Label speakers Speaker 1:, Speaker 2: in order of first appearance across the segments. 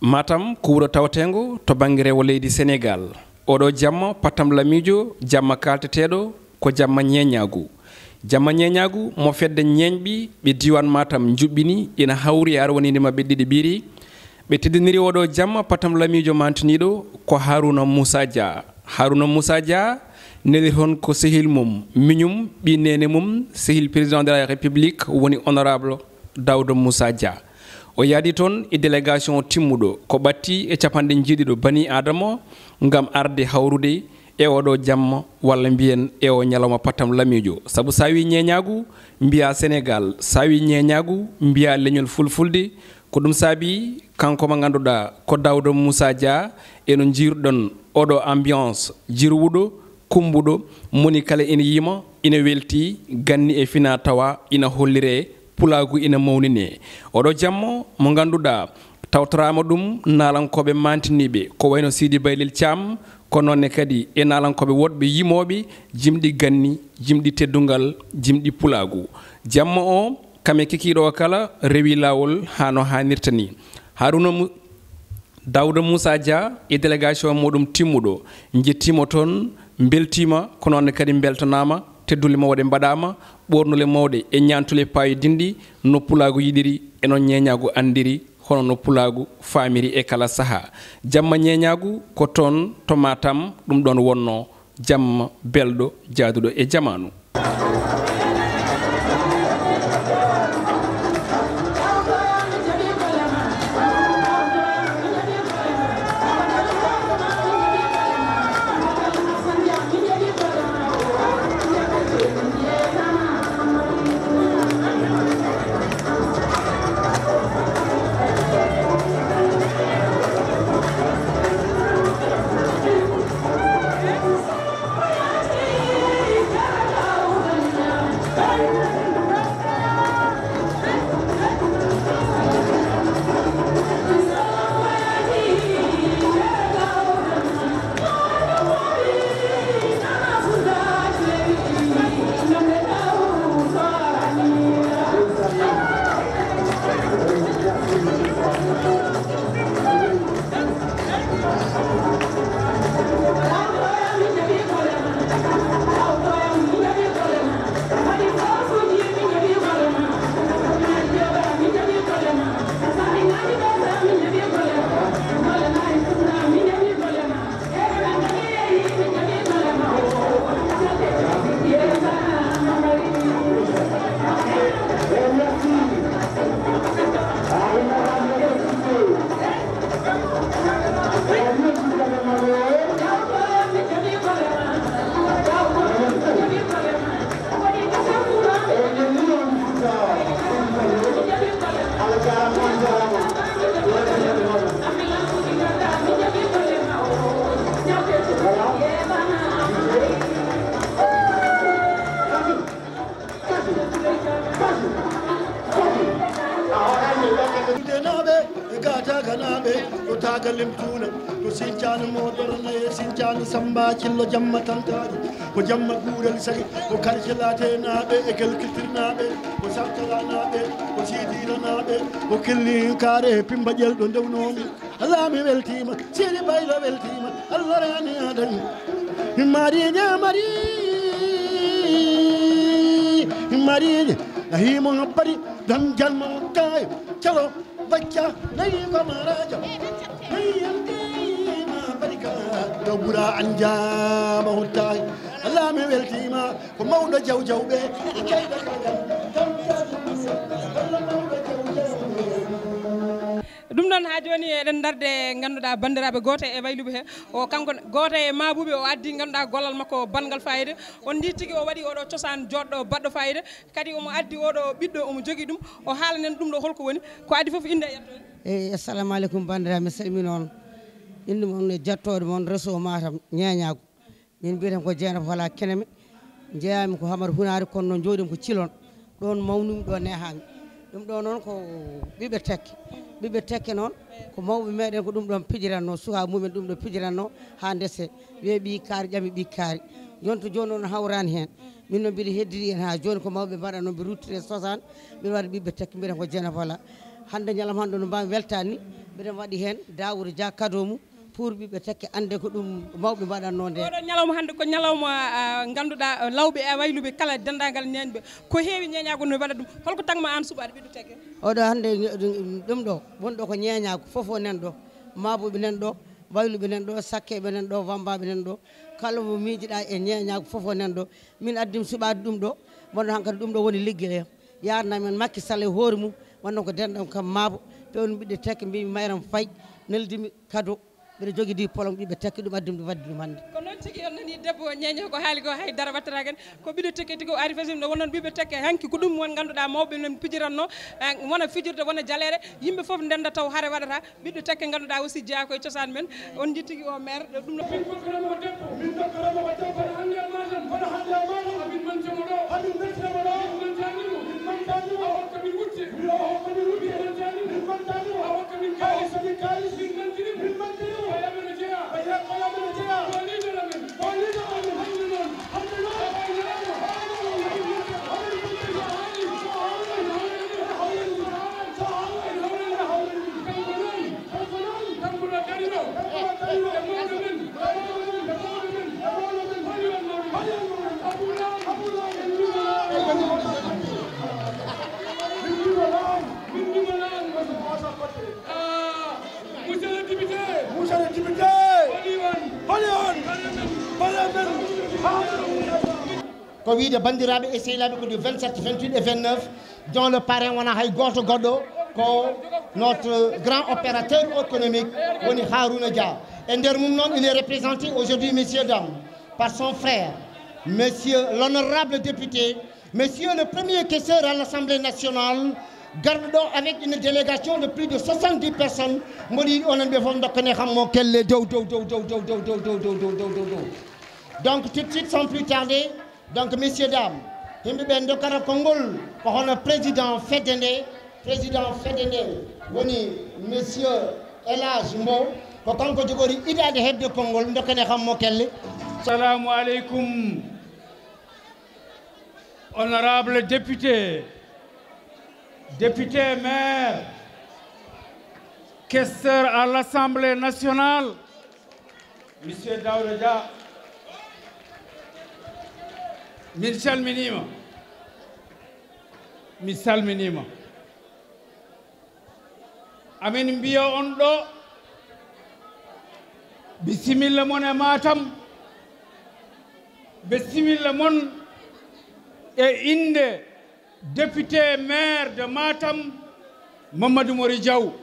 Speaker 1: Matam ko wuro tawatengo to bangere wo leydi Sénégal oɗo jamma patam lamijo jamma kalteteɗo ko jamma ñeñagu mo fedde ñeñɓi ɓe diwan Matam juɓɓini ina hawri ar wonide mabɓe ɗiɗi ɓiiri ɓe teddiniri oɗo jamma patam lamijo mantiniɗo ko Haruna Moussa Dia neli hon ko sehil mum miñum ɓi nene mum sehil président de la république woni honorable Dawda Moussa Dia o yaadi toon e délégation timmuɗo ko ɓatti e capanɗe jiiɗiɗo bani adama ngam arde hawrude e oɗo jamma walla mbiyen e o ñalawma patam lamijo saabu sa wi ñeñagu mbiya Sénégal sa wi ñeñagu mbiya leñol fulfulde ko ɗum saabi kanko mo ganduɗa ko Dawda Moussa Dia eno jiruɗon oɗo ambiance jirwuɗo kumbuɗo moni kala ina yima ina welti ganni e fina tawa ina hollire pulagu ina mawnine oɗo jamma mo ganduɗa tawtorama ɗum nalankoɓe mantiniɓe ko wayno Sidi Baylil Thiam ko nonne kadi e nalankoɓe woɗɓe yimoɓe jimɗi ganni jimɗi teddungal jimɗi pulagu jamma o kame kikiɗo kala rewi lawol hano hanirta ni Dawda Moussa Dia e délégation muɗum timmuɗo jettimo toon beltima ko nonne kadi beltanama teddule mawɗe mbaɗama ɓornule mawɗe e ñantule payidinɗi no pulagu yiɗiri e noon ñeñagu andiri hono no pulagu famiri e kala saaha jamma ñeñagu ko toon to Matam ɗum ɗon wonno jamma belɗo jaaduɗo e jamanu.
Speaker 2: Samba cillo jamma tantaji ko jamma guurel sagi ko karcelate naaɓe e kelkitirnaɓe ko sartala naɓe ko sidila naɓe ko kelli kaare pimba ƴelɗo ndewnomi ala mi weltima Sidi Baylo weltima Allah rani adani marije nahimo habbari dam jalma kayo calo bacca nayi ko maraja Dawra anjama huttahi Allah mi weltima ko mawɗo jawjawɓe kayda
Speaker 3: ɗum ɗon ha joni eɗen darde ganduɗa bandiraɓe goto e wayluɓe he o kanko goto e mabuɓe o addi ganduɗa gollal makko bangal fayida on di tigui o waɗi oɗo cosaan joɗɗo baɗɗo fayida kadi omo addi oɗo ɓiɗɗo omo jogui ɗum o haalanen ɗum ɗo holko woni ko addi foof inde e yettode
Speaker 4: eyyi assalamu aleykum bandiraɓe mi salmini on inde moon e jettode moon réseau Matam ñeñagu min mbiyeten ko Dieynaba Fala Keneme jeeyami ko Hamar Hunari kono noon jooɗimi ko Thilone ɗon mawnumi ɗo nehami ɗum ɗo noon ko ɓiɓɓe tekke noon ko mawɓe meɗen ko ɗum ɗon pijiranno suka mumen ɗum ɗo pijiranno ha ndese wiye ɓi kaari ƴami ɓi kaari joni to joni on hawrani hen min noon mbiɗa heddiri hen ha joni ko mawɓe mbaɗa noon ɓe ruttire sosane mbiɗa waɗa ɓiɓɓe tekke mbiyeten ko Dieynaba Fala hande ñalam hande no mbami weltani mbiɗen waɗi hen dawude dia cadeau mum pour ɓiɓe tekke ande ko ɗum mawɓe mbaɗanno nde
Speaker 3: oɗo ñalawma hande ko ñalawma ganduɗa lawɓe e wayluɓe kala dendagal ñeñɓe ko heewi ñeñago no waɗa ɗum holko tagma an suɓade ɓiɗɗo tekke
Speaker 4: oɗo hande ɗum ɗo wonɗo ko ñeñago fofo nen ɗo maboɓe nen ɗo wayluɓe nen ɗo sakkeɓe nen ɗo wambaɓe nen ɗo kala mo miijiɗa e ñeñago fofo nen ɗo min addimi suɓade ɗum ɗo wonno hankkadi ɗum ɗo woni ligguey he yarnamen Macky Sall e hoore mum wonno ko denɗam kam maabo pewno ɓiɗɗo tekke mbimi mayram Faye neldimi cadeau mbiɗa jogui diplôme ɓiɓɓe tekke ɗum addimi ɗum wadde ɗum hannde
Speaker 3: ko noon tigui on nani debbo ñeño ko haali ko haydara wattata ken ko ɓiɗɗo tekke tigi o ari fasimi ɗo wonon ɓiɓɓe tekke hanki ko ɗum won ganduɗa mawɓe men pijiranno wona fijirde wona jaleere yimɓe foof ndenda taw haare waɗata ɓiɗɗo tekke ganduɗa aussi jeeya koye cosaan men on jittigui o maire ɗum ɗo min kokkaramo debbo min dokkaramo ko debbo hande e matam kono hande e matam amin mantemo ɗo amin mantemo ɗo min mantanimo min mantanimo a hokka min wutte o hokka min wutte min mantanimo min mantanimo a hokka min kalis min kalis min mantinimo min mantinimo ayaɓeno jeeya ayaɓeno jeeya o liɗoɗo men o liɗoɗo men hande noon hande noon
Speaker 5: ko wiide bandiraɓe e sehilaɓe ko du 27 28 et 29 dont le parrain wona hay goto goɗɗo ko notre grand opérateur économique woni Harouna Dia e nder mum noon il est représenté aujourd'hui messieurs dames par son frère monsieur l'honorable député monsieur le premier questeur à l'Assemblée nationale garɗo avec une délégation de plus de 70 personnes mboɗi onon ɓe fof dokkane hammo kelle dow donc tout de suite sans plus tarder donc messieurs dames himɓe ɓe dokkata konngol ko hono président Fedde nde woni monsieur Elage Mbow ko kanko jogori idade hebde konngol dokkane hammo kelle.
Speaker 6: Assalamu aleykum honorable député maire questeur à l'Assemblée nationale monsieur Daouda Dia min salminima amin mbiya on ɗo bisimilla mon e Matam bisimilla mon e inde député maire de Matam Mamadou Mori Diaw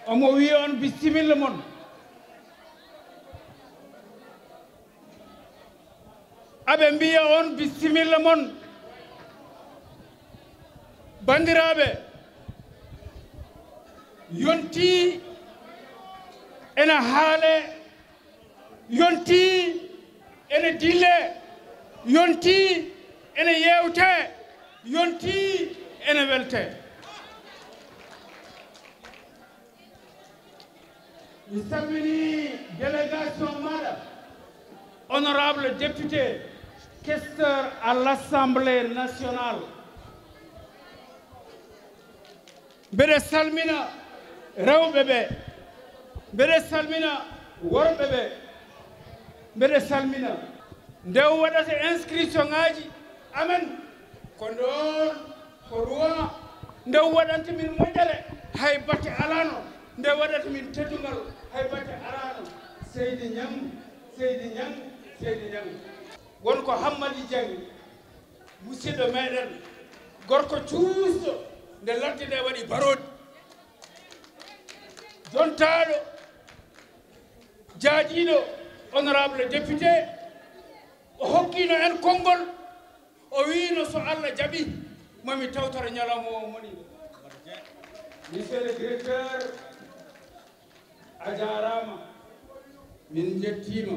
Speaker 6: omo wi on bisimilla mon aɓe mbiya on bisimilla mon bandiraɓe yonti ene haale yonti ene dille yonti ene yewte yonti ene welte mi salmini délégation maɗa honorable député questeur à l'Assemblée nationale mbeɗe salmina rewɓe ɓe mbeɗe salmina worɓe ɓe mbeɗe salmina nde waɗata inscription ŋaji amen ko ɗon ko roi nde waɗanta min moƴƴere hay batte alano nde waɗata min teddugal hay batte alano seydi ñang wonko Hammadi Dieng musidɗo meɗen gorko cuusɗo nde ladde nde waɗi barodi jontaɗo jaajiɗo honorable député o hokkino en konngol o wino so Allah jaaɓi mami tawtoro ñalawma o moni monsieur le directeur a jarama min jettima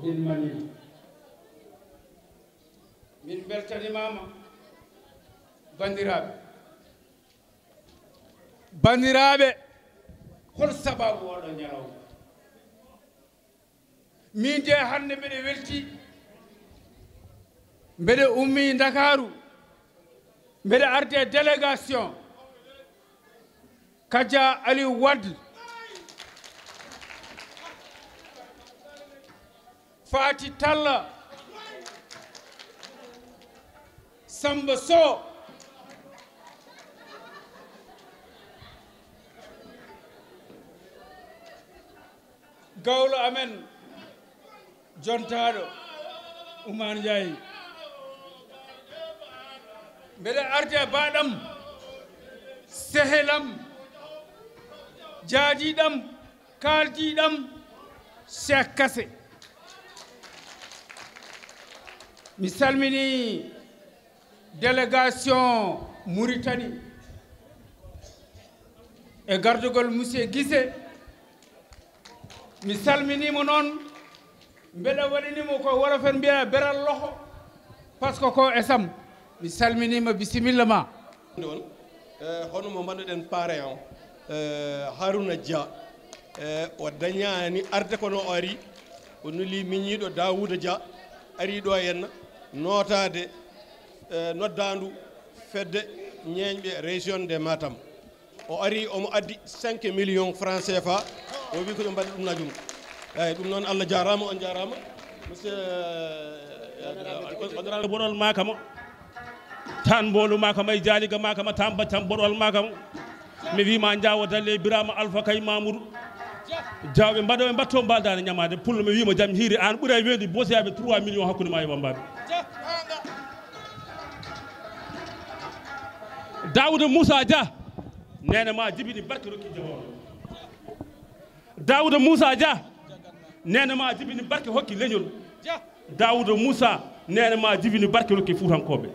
Speaker 6: min manima min beltanimama bandiraɓe hol sababu oɗo ñalawma min de hande mbeɗe welti mbeɗe ummi Dakaru mbeɗa arde délégation Kadia Aliou Wade Fati Talla Samba Sow gawlo amen jontaɗo Oumar Ndiaye mbeɗa arde baɗam sehelam jaajiɗam kaldiɗam Cheikh Kassé mi salmini délégation Mauritanie e gardugol monsieur Guissé mi salminimo noon mbeɗa waɗinimo ko wolofen mbiya beral loxo par ce que ko esam mi salminima bisimilla ma
Speaker 7: on hono mo mbanduɗen paare on Harouna Dia o dañani arde kono o ari o nuli miñiɗo Daouda Dia ari ɗo henna notade noddandu Fedde ñeñɓe région de Matam o ari omo addi 5 millions francs CFA o wi ko ɓe mbaɗi ɗum najum eyyi ɗum noon Allah jarama on jarama monsieur
Speaker 8: boɗol makama tan mbolu makama e jaaliga makama tan baccam boɗol makama mi wima jawo dalle Birama Alpha Kay Mamoudou jawɓe mbaɗoɓe mbatto mbaldade ñamade pullo mi wima jaam hiiri an ɓuura weedi bosiyaɓe 3 millions hakkude ma e wambaɓe Daouda Moussa Dia nene ma jibini barke rokki jawon Daouda Moussa Dia nene ma jibini barke hokki leñol Daouda Moussa nene ma jibini barke rokki fuutankoɓe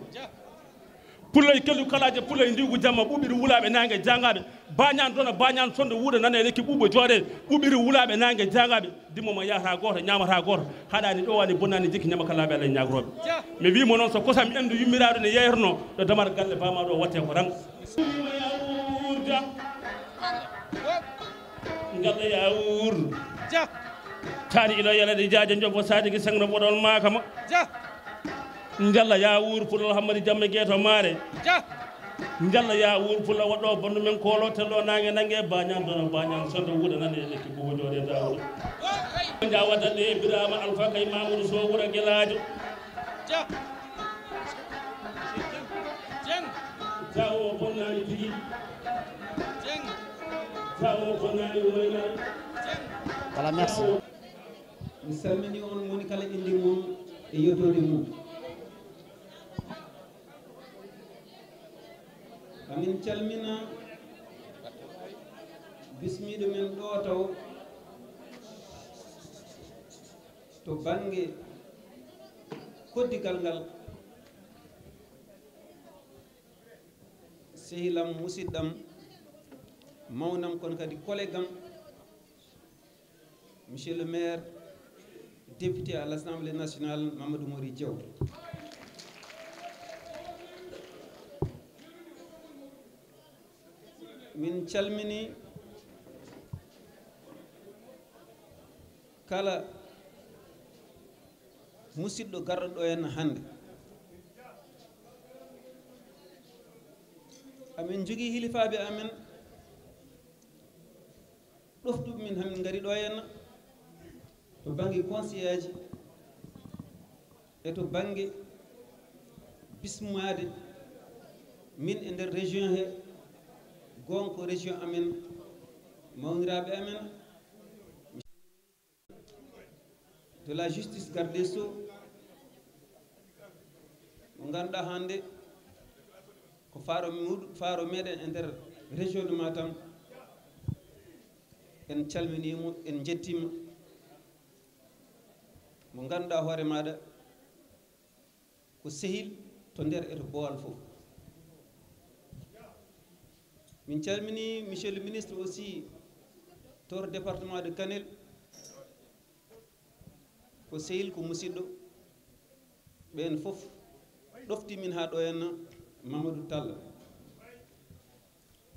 Speaker 8: pulloy kellu kalaje pulloy ndigu jamma ɓuɓiri wulaɓe nangue jangaɓe bañan dona bañan sonde wuuda nane lekki ɓuuɓo jooɗe ɓuɓiri wulaɓe nangue jangaɓe dimmomo yahata goto ñamata goto haɗani ɗo wani bonnani jikki ñamaka laaɓe Allah ñagroɓe mi wimo noon so kosam endu yummiraɗo ne yeyrno ɗo damar galle bamaɗo watte ko rang galle yawur tani ilo yalade jaaje jofo sadiki sangno ɓoɗol makama njalla ya wuur pullo hammadi jamme gueto maare njalla ya wuur pullo waɗɗo bondu men kolo tello nangue nangue bañan dono bañan sonde wuuɗa nane lekki bubo jooɗe dawuɗo jawatanɗe Birama Alpha Kay Mamoudou Sow wuura guelajo jawo bonnani tigui jawo bonnani woynani
Speaker 5: voilà merci
Speaker 9: mi salmini on moni kala indi mum e yettode mum amin calmina bismiɗo men ɗo taw to bange koddigal ngal sehilam musidɗam mawnam kono kadi collègue am monsieur le maire député à l'Assemblée nationale Mamadou Mori Diaw min calmini kala musidɗo garɗo ɗo henna hande amin jogui hilifaɓe amen ɗoftuɓe min hamin gari ɗo henna to banggue conseiller aji e to banggue bismade min e nder région he gonko région amen mawniraɓe amen de la justice garde des sceaux mo ganduɗa hande ko faaro meɗen e nder région de Matam en calminimo en jettima mo ganduɗa hoore maɗa ko sehil to nder e to Bowal fof min calmini monsieur le ministre aussi to département de Kanel ko sehil ko musidɗo ɓen fof ɗofti min ha ɗo henna Mamadou Talla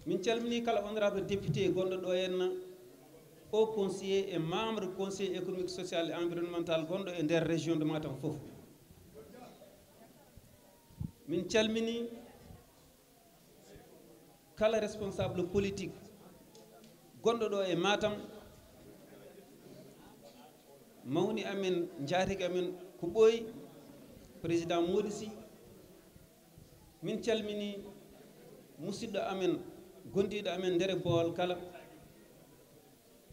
Speaker 9: min calmini kala honorable député gonɗo ɗo henna au conseiller et membre conseil économique social et environnemental gonɗo e nder région de Matam fof min calmini kala responsable politique gonɗo ɗo e Matam mawni amen jaatigi amen ko ɓooyi président Mody Sy min calmini musidɗo amen gondiɗo amen ndere Bawol kala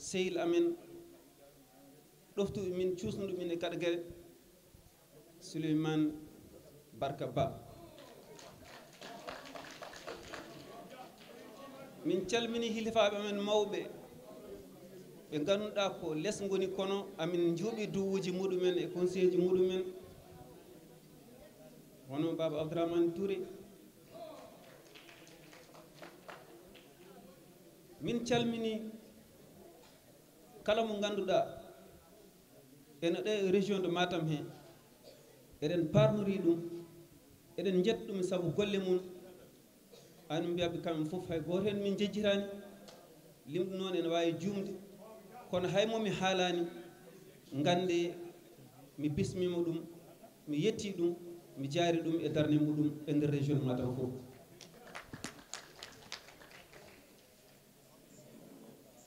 Speaker 9: sehil amen ɗoftuɓe min cuusnuɗo min e Kaɗagere Souleymane Barka Ba min calmini hilifaɓe amen mawɓe ɓe ganduɗa ko less goni kono amin juuɓi duwuji muɗumen e conseil ji muɗumen hono Baba Abdourahmane Touré min calmini kala mo ganduɗa ene ɗe région de Matam he eɗen parnori ɗum eɗen jetta ɗum saabu golle mum an mbiyaɓe kamɓe fof hay goto hen min jejjitani limɗu noon ene wawi jumde kono hay momi haalani gande mi bismima ɗum mi yetti ɗum mi jaari ɗum e darde muɗum e nder région de Matam fof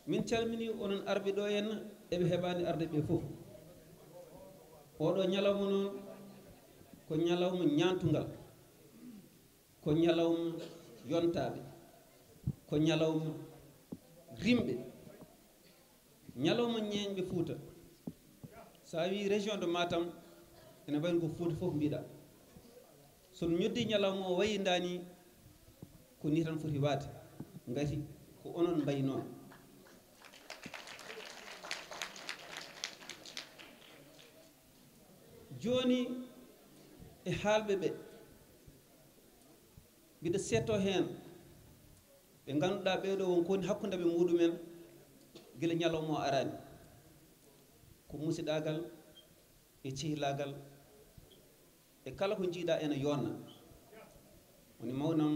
Speaker 9: min calmini onon arɓe ɗo henna eɓe heɓani arde ɓe fof oɗo ñalawma noon ko ñalawma ñantugal ko ñalawma yontaɓe ko ñalawma rimɓe ñalawma ñeeñɓe Fouta sa wi région de Matam ene wayno ko Fouta fof mbiɗa sono ñoddi ñalawma o wayindani ko ni tan foti waade ngati ko onon mbayi noon joni e haalɓe ɓe mbiɗa setto hen ɓe ganduɗa ɓeɗo won koni hakkude ɓe muɗumen guila ñalawma o arani ko musiɗagal e cehilagal e kala ko jiiɗa ene yonna woni mawnam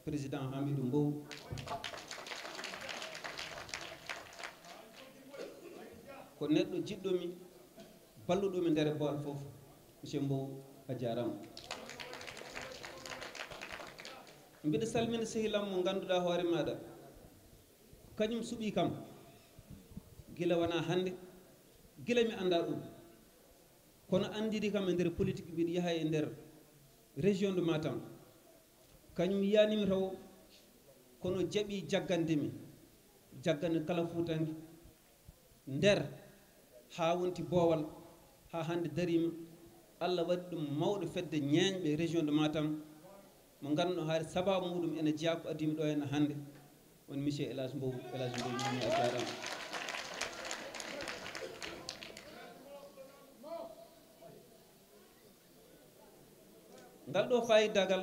Speaker 9: président Hamidou Mbow ko neɗɗo jiɗɗomi balluɗomi nder Bawol fof monsieur Mbow a jarama mbiɗa salmina sehilam mo ganduɗa hoore maɗa kañum suuɓi kam gila wona hande gila mi anda ɗum kono andiri kam e nder politique mbiɗa yaha e nder région de Matam kañum yiyanimi taw kono jaaɓi jaggandemi jaggande kala Fuutanke nder ha wonti Bowal ha hande darima Allah waɗi ɗum mawɗo fedde ñeeñɓe région de Matam mo ganduɗo haade sababu muɗum ene jeeya ko addimi ɗo henna hande woni monsieur Elage Mbow mi a jarama ngal ɗo fayidagal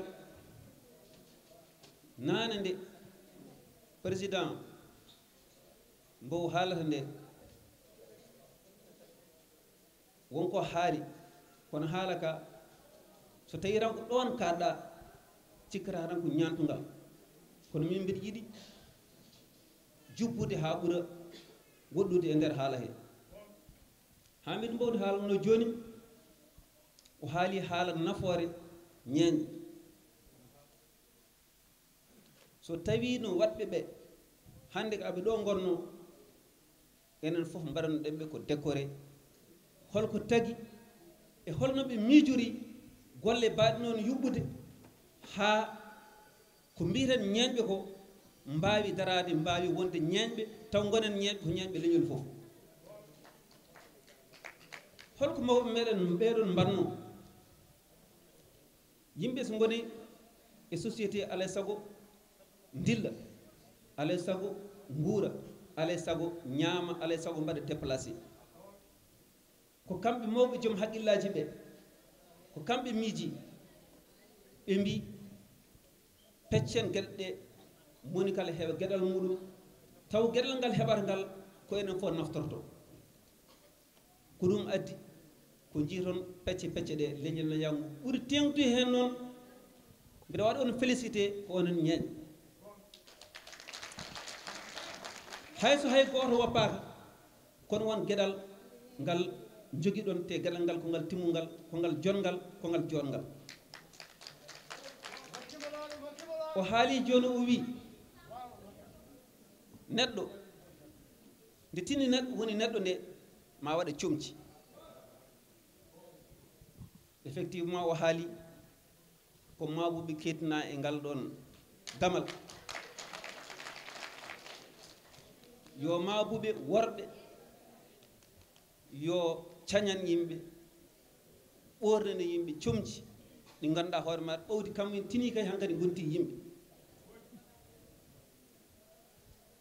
Speaker 9: nane nde président Mbow haalata nde wonko haari kono haala ka so tawi tan ko ɗon kaɗɗa cikkata tan ko ñantugal kono min mbiɗa yiɗi jubbude ha ɓuura woɗɗude e nder haala he Hamidou Mbow haalano joni o haali haala nafoore ñeeñe so tawi no waɗɓe ɓe hande ko aɓe ɗo gonno enen fof mbaɗano ɗemɓe ko décoré holko tagi e holno ɓe miijori golle baɗe noon yuɓɓude ha ko mbiten ñeeñɓe ko mbawi darade mbawi wonde ñeeñɓe taw gonen ñeeñɓe ko ñeeñɓe leñol fof holko mawɓe meɗen ɓeɗon mbanno yimɓe so goni e société alay saago dilla alay saago guura alay saago ñaama alay saago mbaɗa déplacé ko kamɓe mawɓe joom haqqillaji ɓe ko kamɓe miiji ɓe mbi peccen gueɗe ɗe moni kala heeɓa gueɗal muɗum taw gueɗal ngal heɓata ngal ko enen fof naftorto ko ɗum addi ko jiiton pecce ɗe leñol no yango ɓuri tengtude hen noon mbiɗa waɗa on félicité ko onon ñeeñ hayso hay goto woppaka kono won gueɗal ngal joguiɗon te gueɗal ngal ko ngal timmugal ko ngal jongal ko ngal jonngal o haali joni o wi neɗɗo nde tinni neɗɗo woni neɗɗo nde ma waɗa comci effectivement o haali ko mabuɓe kettina e ngal ɗon damal yo mabuɓe worɓe yo cañan yimɓe ɓornane yimɓe comci ɗi ganduɗa hoore maɗa ɓawdi kamumen tini kay hankkadi gonti yimɓe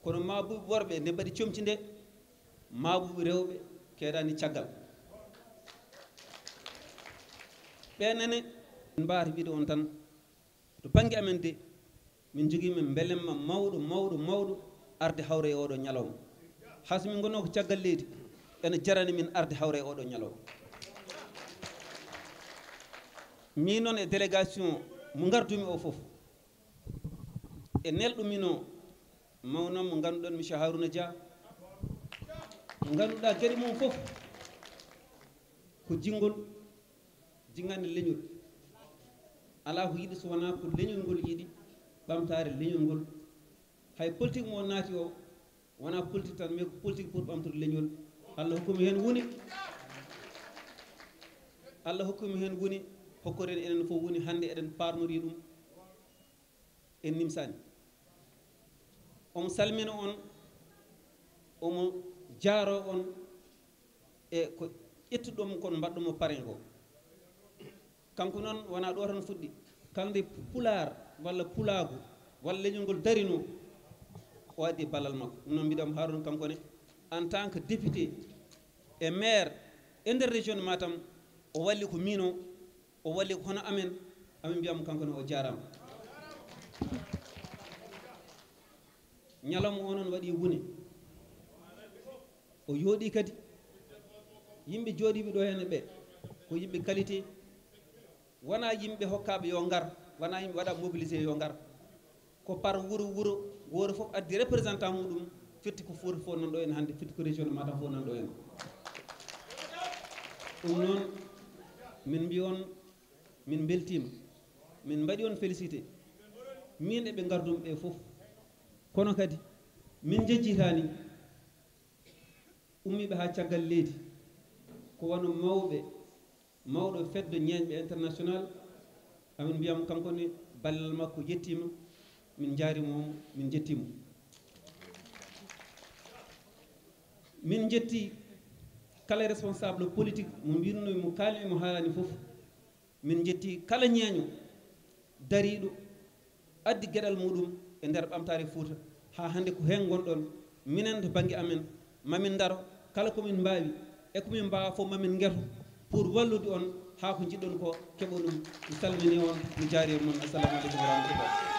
Speaker 9: kono mabuɓe worɓe nde mbaɗi comci nde mabuɓe rewɓe keeɗani caggal ɓenene mbawata wiide on tan to banggue amen de min joguimen belemma mawɗo mawɗo mawɗo arde hawre e oɗo ñalawma hayso min gonno ko caggal leydi ene jarani min arde hawre e oɗo ñalawma min noon e délégation mo gardumi o foof e nelɗumino mawnon mo ganduɗon monsieur Harouna Dia mo ganduɗa gueɗe mum foof ko jingol jingande leñol ala ko yiɗi so wona ko leñol ngol yiɗi ɓamtare leñol ngol hay politique mo naati o wona politique tan mais ko politique pour ɓamtude leñol Allah hokkumi hen woni Allah hokkumi hen woni hokkoren enen fof woni hande eɗen parnori ɗum en nimsani omo salmina on omo jaaro on e ko ƴettuɗomo kon mbaɗɗomo parrain ko kanko noon wona ɗo tan fuɗɗi kalde pulaar walla pulaagu walla leñol ngol darino o addi ballal makko ɗum noon mbiɗam Harouna kankone en tant que député et maire e nder région de Matam o walli ko mino o walli ko hono amen amin mbiyamo kankone o jarama ñalawma o noon waɗi wune o yooɗi kadi yimɓe jooɗiɓe ɗo henne ɓe ko yimɓe qualité wona yimɓe hokkaɓe yo ngar wona yimɓe waɗa mobilisé yo ngar ko par wuro fof addi représentant muɗum firti ko Foire fof nan ɗo en hannde firti ko région de Matam fof nan ɗo en ɗum noon min mbi on min beltima min mbaɗi on félicité min e ɓe gardum ɓe fof kono kadi min jejjitani ummiɓe ha caggal leydi ko wano mawɗo Fedde Neenbe international amin mbiyam kankone ballal makko yettima min jaarimomo min jettimo min jetti kala responsable politique mo mbinoy mo kalimi mo haalani foof min jetti kala ñeeño dariɗo addi gueɗal muɗum e nder ɓamtare Fouta ha hande ko hen gonɗon minen to banggue amen mamin daro kala komin mbawi e komin mbawa fof mamin gueto pour wallude on ha ko jiɗɗon ko keɓa ɗum mi salmini on mi jaari on assalamu aleykum wa rahmatullah